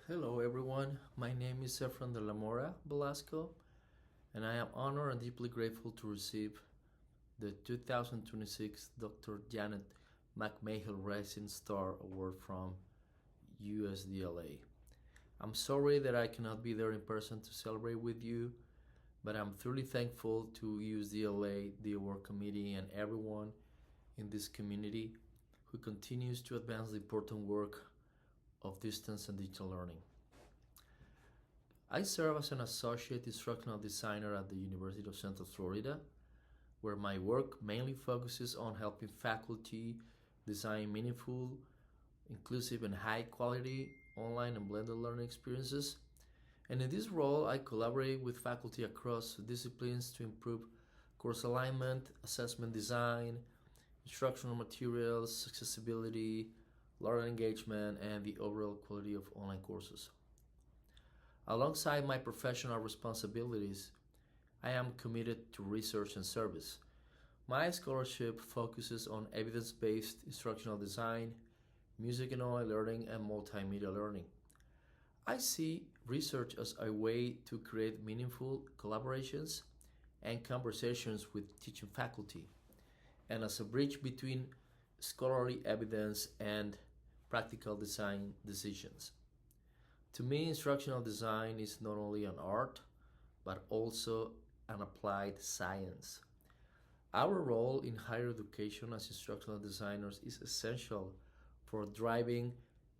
Hello, everyone. My name is Efren de la Mora Velasco, and I am honored and deeply grateful to receive the 2026 Dr. Janet McMahill Rising Star Award from USDLA. I'm sorry that I cannot be there in person to celebrate with you, but I'm truly thankful to USDLA, the award committee, and everyone in this community who continues to advance the important work of distance and digital learning. I serve as an associate instructional designer at the University of Central Florida, where my work mainly focuses on helping faculty design meaningful, inclusive, and high quality online and blended learning experiences. And in this role, I collaborate with faculty across disciplines to improve course alignment, assessment design, instructional materials, accessibility, learner engagement, and the overall quality of online courses. Alongside my professional responsibilities, I am committed to research and service. My scholarship focuses on evidence-based instructional design, music and online learning, and multimedia learning. I see research as a way to create meaningful collaborations and conversations with teaching faculty, and as a bridge between scholarly evidence and practical design decisions. To me, instructional design is not only an art, but also an applied science. Our role in higher education as instructional designers is essential for driving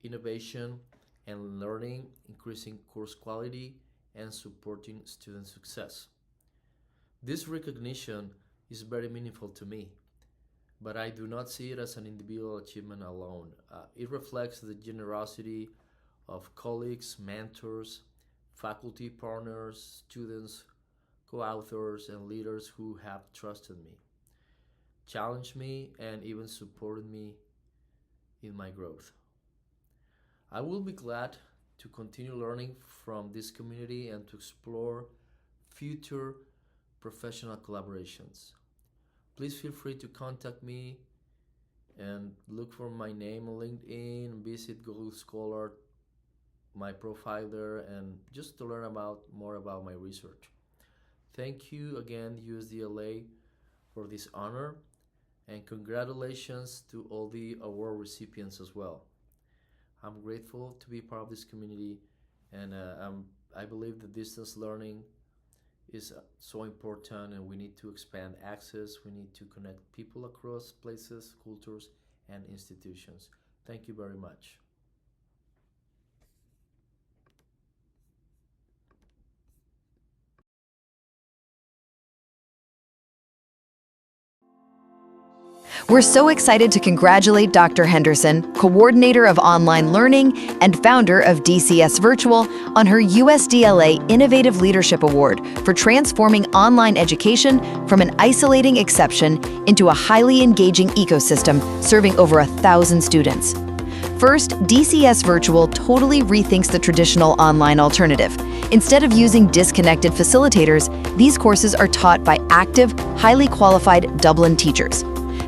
innovation and learning, increasing course quality, and supporting student success. This recognition is very meaningful to me, but I do not see it as an individual achievement alone. It reflects the generosity of colleagues, mentors, faculty partners, students, co-authors, and leaders who have trusted me, challenged me, and even supported me in my growth. I will be glad to continue learning from this community and to explore future professional collaborations. Please feel free to contact me and look for my name on LinkedIn, visit Google Scholar, my profile there, and just to learn about more about my research. Thank you again, USDLA, for this honor, and congratulations to all the award recipients as well. I'm grateful to be part of this community, and I believe that distance learning is so important, and we need to expand access. We need to connect people across places, cultures, and institutions. Thank you very much. We're so excited to congratulate Dr. Henderson, Coordinator of Online Learning and founder of DCS Virtual, on her USDLA Innovative Leadership Award for transforming online education from an isolating exception into a highly engaging ecosystem serving over 1,000 students. First, DCS Virtual totally rethinks the traditional online alternative. Instead of using disconnected facilitators, these courses are taught by active, highly qualified Dublin teachers.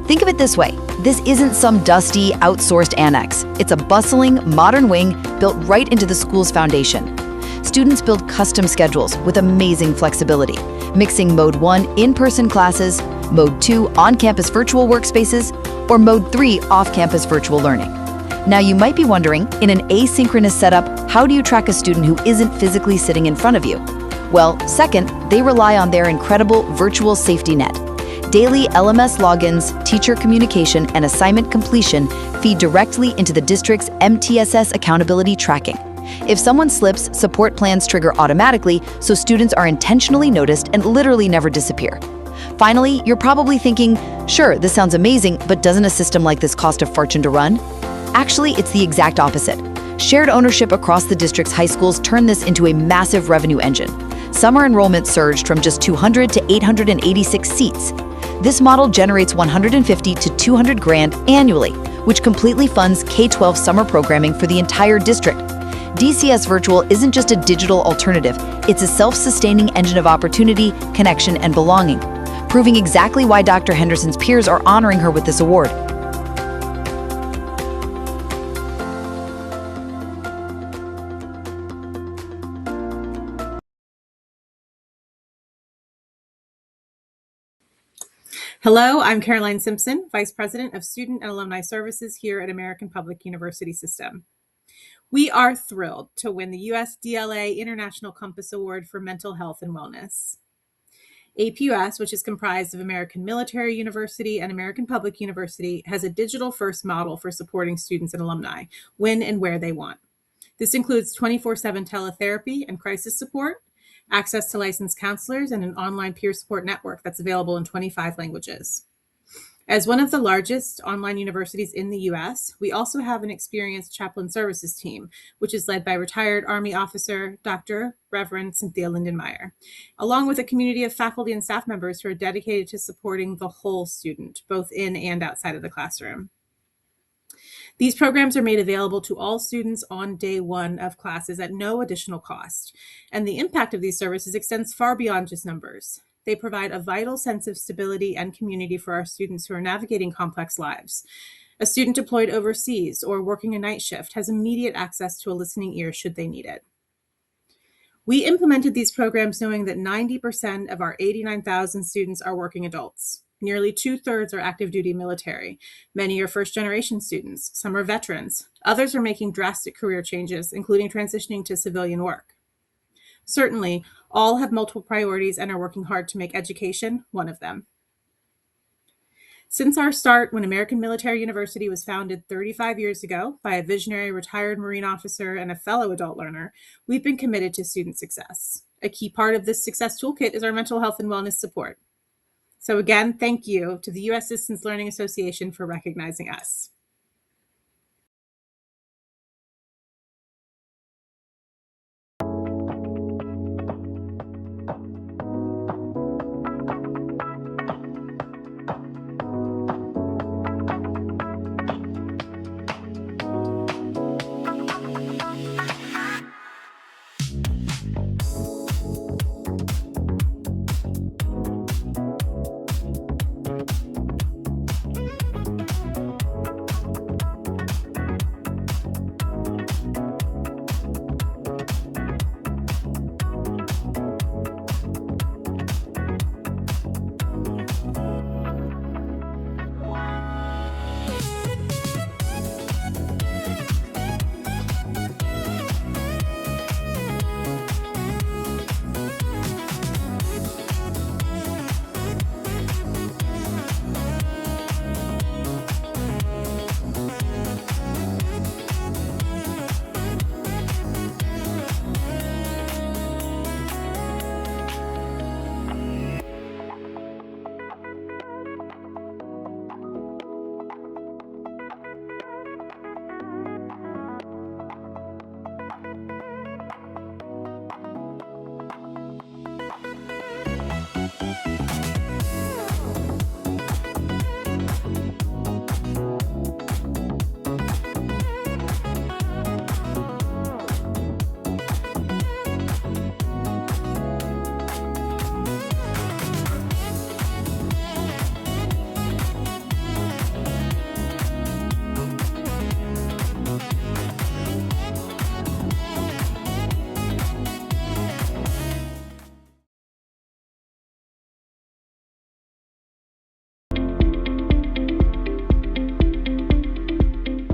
Think of it this way: this isn't some dusty, outsourced annex. It's a bustling, modern wing built right into the school's foundation. Students build custom schedules with amazing flexibility, mixing Mode 1 in-person classes, Mode 2 on-campus virtual workspaces, or Mode 3 off-campus virtual learning. Now you might be wondering, in an asynchronous setup, how do you track a student who isn't physically sitting in front of you? Well, second, they rely on their incredible virtual safety net. Daily LMS logins, teacher communication, and assignment completion feed directly into the district's MTSS accountability tracking. If someone slips, support plans trigger automatically, so students are intentionally noticed and literally never disappear. Finally, you're probably thinking, sure, this sounds amazing, but doesn't a system like this cost a fortune to run? Actually, it's the exact opposite. Shared ownership across the district's high schools turned this into a massive revenue engine. Summer enrollment surged from just 200 to 886 seats. This model generates 150 to 200 grand annually, which completely funds K-12 summer programming for the entire district. DCS Virtual isn't just a digital alternative, it's a self-sustaining engine of opportunity, connection, and belonging, proving exactly why Dr. Henderson's peers are honoring her with this award. Hello, I'm Caroline Simpson, Vice President of Student and Alumni Services here at American Public University System. We are thrilled to win the USDLA International Compass Award for Mental Health and Wellness. APUS, which is comprised of American Military University and American Public University, has a digital-first model for supporting students and alumni when and where they want. This includes 24/7 teletherapy and crisis support, access to licensed counselors, and an online peer support network that's available in 25 languages. As one of the largest online universities in the US, we also have an experienced chaplain services team, which is led by retired Army officer Dr. Reverend Cynthia Lindenmeyer, along with a community of faculty and staff members who are dedicated to supporting the whole student, both in and outside of the classroom. These programs are made available to all students on day one of classes at no additional cost, and the impact of these services extends far beyond just numbers. They provide a vital sense of stability and community for our students who are navigating complex lives. A student deployed overseas or working a night shift has immediate access to a listening ear should they need it. We implemented these programs knowing that 90% of our 89,000 students are working adults. Nearly 2/3 are active duty military. Many are first-generation students. Some are veterans. Others are making drastic career changes, including transitioning to civilian work. Certainly, all have multiple priorities and are working hard to make education one of them. Since our start, when American Military University was founded 35 years ago by a visionary retired Marine officer and a fellow adult learner, we've been committed to student success. A key part of this success toolkit is our mental health and wellness support. So again, thank you to the U.S. Distance Learning Association for recognizing us.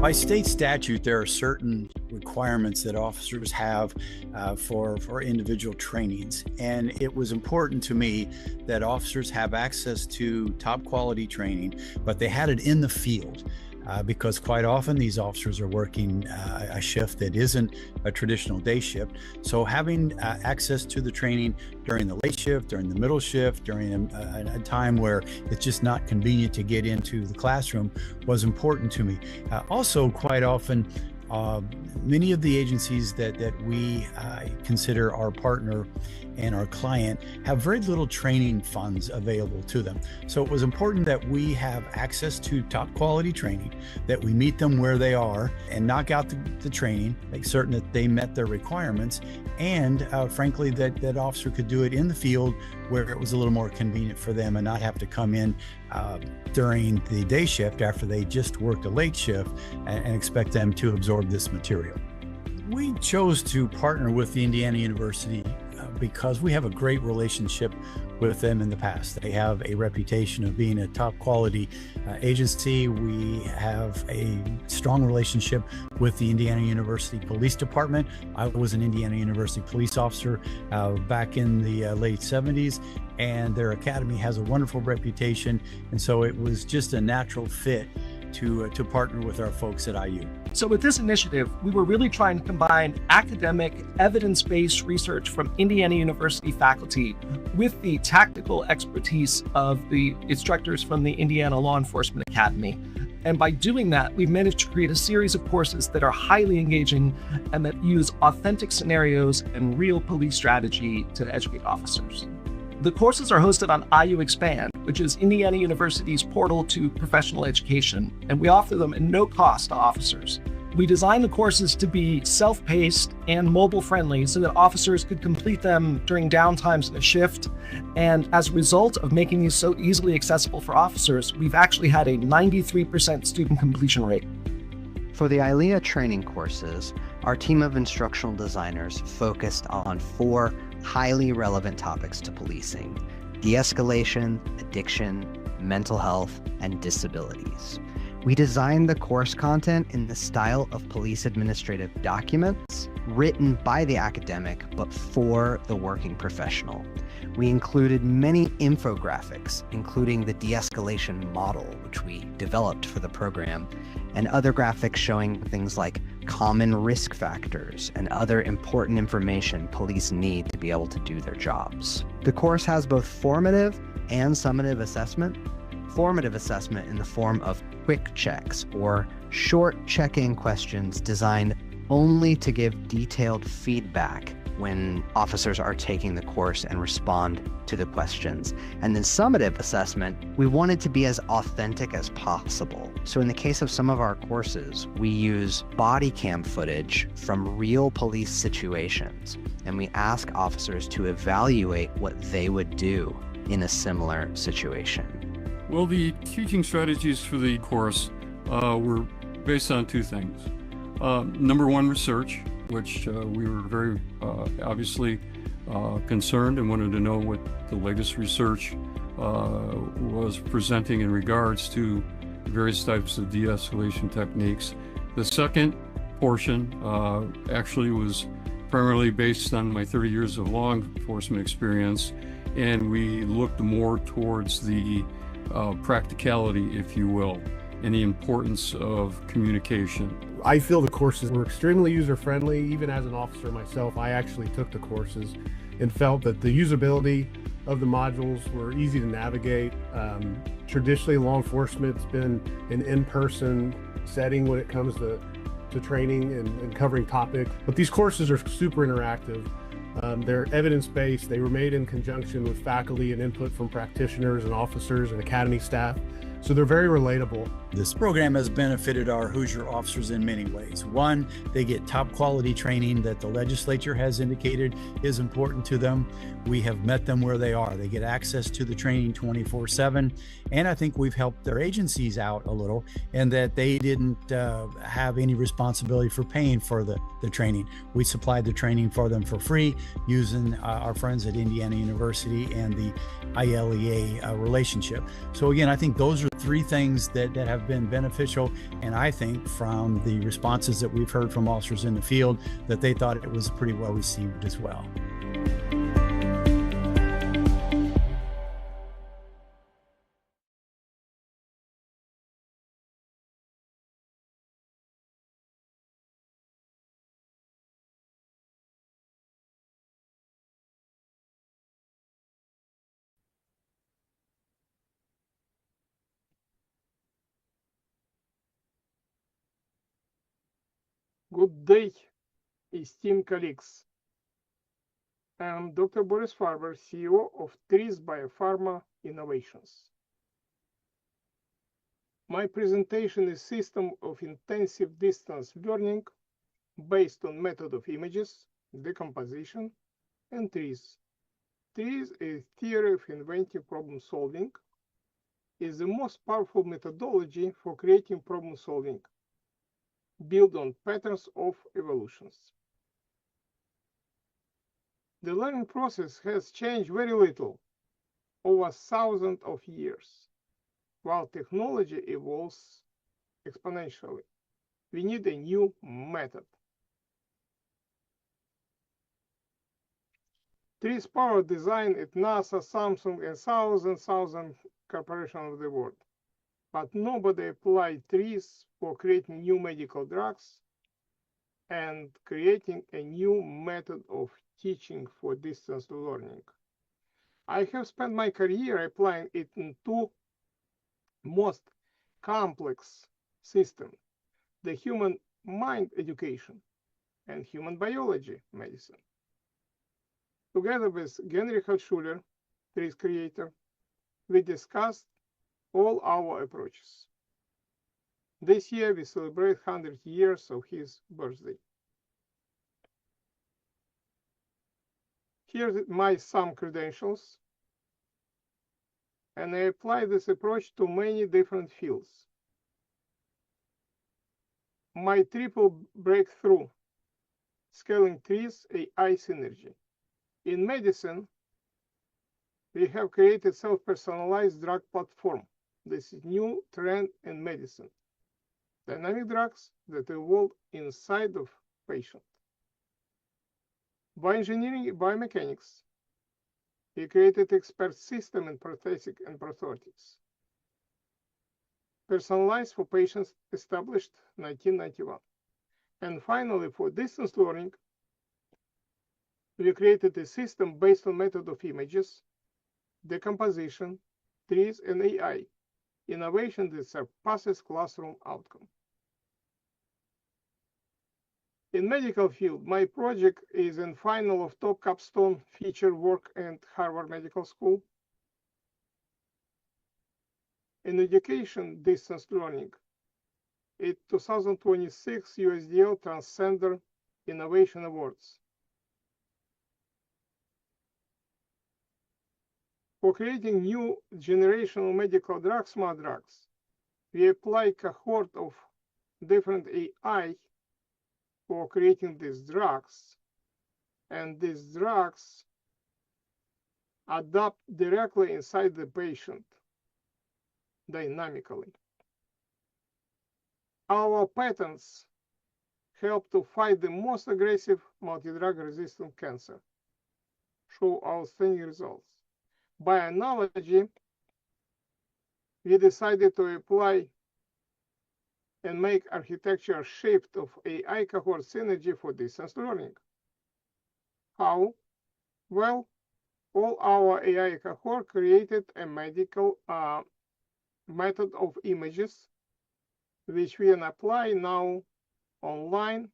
By state statute, there are certain requirements that officers have for individual trainings. And it was important to me that officers have access to top quality training, but they had it in the field. Because quite often these officers are working a shift that isn't a traditional day shift. So having access to the training during the late shift, during the middle shift, during a time where it's just not convenient to get into the classroom was important to me. Also, quite often, many of the agencies that we consider our partner and our client have very little training funds available to them. So it was important that we have access to top quality training, that we meet them where they are and knock out the training, make certain that they met their requirements, and frankly, that officer could do it in the field where it was a little more convenient for them and not have to come in during the day shift after they just worked a late shift and expect them to absorb this material. We chose to partner with the Indiana University because we have a great relationship with them in the past. They have a reputation of being a top quality agency. We have a strong relationship with the Indiana University Police Department. I was an Indiana University police officer back in the late 70s, and their academy has a wonderful reputation. And so it was just a natural fit to partner with our folks at IU. So with this initiative, we were really trying to combine academic, evidence-based research from Indiana University faculty with the tactical expertise of the instructors from the Indiana Law Enforcement Academy. And by doing that, we've managed to create a series of courses that are highly engaging and that use authentic scenarios and real police strategy to educate officers. The courses are hosted on IU Expand, which is Indiana University's portal to professional education, and we offer them at no cost to officers. We designed the courses to be self-paced and mobile-friendly so that officers could complete them during downtimes in a shift. And as a result of making these so easily accessible for officers, we've actually had a 93% student completion rate. For the ILEA training courses, our team of instructional designers focused on 4 highly relevant topics to policing: de-escalation, addiction, mental health, and disabilities. We designed the course content in the style of police administrative documents written by the academic, but for the working professional. We included many infographics, including the de-escalation model, which we developed for the program, and other graphics showing things like common risk factors and other important information police need to be able to do their jobs. The course has both formative and summative assessment. Formative assessment in the form of quick checks or short check-in questions designed only to give detailed feedback when officers are taking the course and respond to the questions. And then summative assessment, we wanted to be as authentic as possible. So in the case of some of our courses, we use body cam footage from real police situations, and we ask officers to evaluate what they would do in a similar situation. Well, the teaching strategies for the course were based on 2 things. Number 1, research, which we were very obviously concerned and wanted to know what the latest research was presenting in regards to various types of de-escalation techniques. The second portion actually was primarily based on my 30 years of law enforcement experience, and we looked more towards the practicality, if you will, and the importance of communication. I feel the courses were extremely user-friendly. Even as an officer myself, I actually took the courses and felt that the usability of the modules were easy to navigate. Traditionally, law enforcement's been an in-person setting when it comes to training and covering topics, but these courses are super interactive. They're evidence-based. They were made in conjunction with faculty and input from practitioners and officers and academy staff. So they're very relatable. This program has benefited our Hoosier officers in many ways. One, they get top quality training that the legislature has indicated is important to them. We have met them where they are. They get access to the training 24/7. And I think we've helped their agencies out a little in that they didn't have any responsibility for paying for the training. We supplied the training for them for free using our friends at Indiana University and the ILEA relationship. So again, I think those are 3 things that have been beneficial. And I think from the responses that we've heard from officers in the field that they thought it was pretty well received as well. Good day, esteemed colleagues. I am Dr. Boris Farber, CEO of Trees Biopharma Innovations. My presentation is system of intensive distance learning based on method of images, decomposition, and trees. Trees, a theory of inventive problem solving, is the most powerful methodology for creating problem solving, built on patterns of evolutions. The learning process has changed very little over thousands of years, while technology evolves exponentially. We need a new method. Trees power design at NASA, Samsung, and thousand corporations of the world. But nobody applied trees for creating new medical drugs and creating a new method of teaching for distance learning. I have spent my career applying it in two most complex systems, the human mind education and human biology medicine. Together with Heinrich Schuler, TRIS creator, we discussed all our approaches. This year we celebrate 100 years of his birthday. Here are some credentials, and I apply this approach to many different fields. My triple breakthrough, scaling trees AI synergy. In medicine, we have created self-personalized drug platform. This is new trend in medicine. Dynamic drugs that evolve inside of patient. Bioengineering and biomechanics. We created expert system in prosthetic and prosthetics. Personalized for patients, established 1991. And finally, for distance learning, we created a system based on method of images, decomposition, trees, and AI, innovation that surpasses classroom outcome. In medical field, my project is in final of top capstone feature work at Harvard Medical School. In education distance learning, in 2026 USDLA Transcender Innovation Awards. For creating new generational medical drugs, smart drugs, we apply cohort of different AI for creating these drugs, and these drugs adapt directly inside the patient dynamically. Our patents help to fight the most aggressive multi-drug resistant cancer, show outstanding results. By analogy, we decided to apply and make architecture shift of AI cohort synergy for distance learning. How? Well, all our AI cohort created a medical method of images, which we can apply now online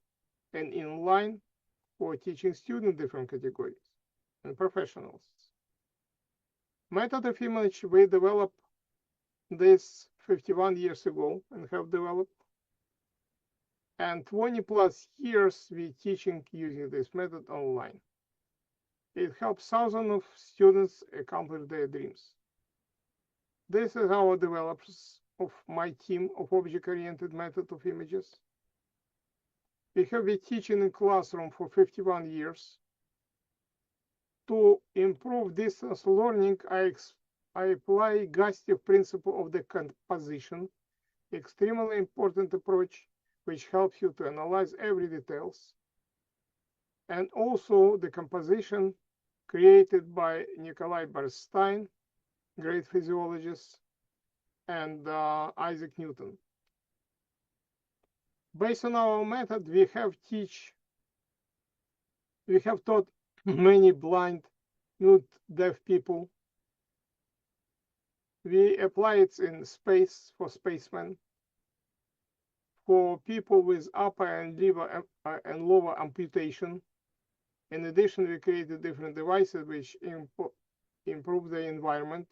and inline for teaching students different categories and professionals. Method of image, we developed this 51 years ago and have developed. And 20 plus years we teaching using this method online. It helps thousands of students accomplish their dreams. This is our developers of my team of object-oriented method of images. We have been teaching in classroom for 51 years. To improve distance learning, I apply Gastiev principle of the composition, extremely important approach, which helps you to analyze every details. And also the composition created by Nikolai Bernstein, great physiologist, and Isaac Newton. Based on our method, we have taught many blind, mute, deaf people. We apply it in space for spacemen, for people with upper and lower amputation. In addition, we created different devices which improve the environment.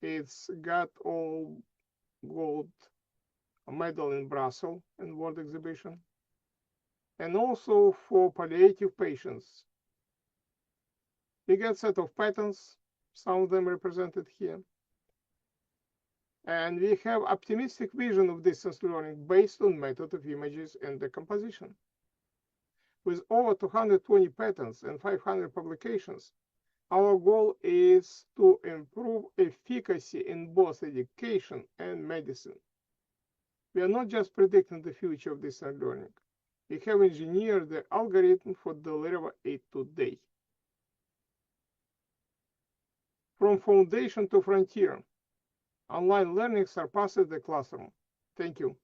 It's got all gold medal in Brussels in World Exhibition. And also for palliative patients. We get a set of patents, some of them represented here. And we have optimistic vision of distance learning based on method of images and decomposition. With over 220 patents and 500 publications, our goal is to improve efficacy in both education and medicine. We are not just predicting the future of distance learning. We have engineered the algorithm for delivering it today. From foundation to frontier, online learning surpasses the classroom. Thank you.